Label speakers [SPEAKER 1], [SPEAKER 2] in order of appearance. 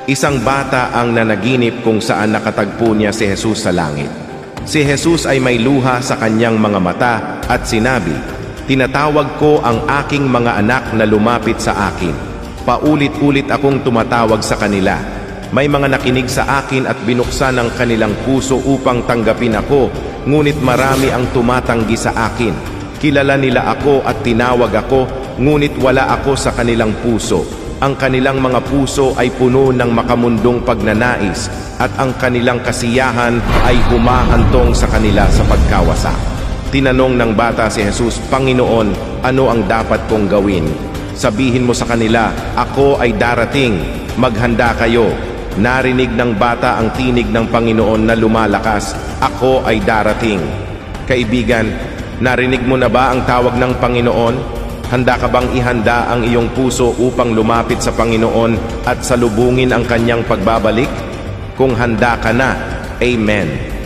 [SPEAKER 1] Isang bata ang nanaginip kung saan nakatagpo niya si Jesus sa langit. Si Jesus ay may luha sa kanyang mga mata at sinabi, "Tinatawag ko ang aking mga anak na lumapit sa akin. Paulit-ulit akong tumatawag sa kanila. May mga nakinig sa akin at binuksan ang kanilang puso upang tanggapin ako, ngunit marami ang tumatanggi sa akin. Kilala nila ako at tinawag ako, ngunit wala ako sa kanilang puso. Ang kanilang mga puso ay puno ng makamundong pagnanais at ang kanilang kasiyahan ay humahantong sa kanila sa pagkawasak." Tinanong ng bata si Jesus, "Panginoon, ano ang dapat kong gawin?" Sabihin mo sa kanila, "Ako ay darating, maghanda kayo." Narinig ng bata ang tinig ng Panginoon na lumalakas, "Ako ay darating." Kaibigan, narinig mo na ba ang tawag ng Panginoon? Handa ka bang ihanda ang iyong puso upang lumapit sa Panginoon at salubungin ang kanyang pagbabalik? Kung handa ka na, Amen.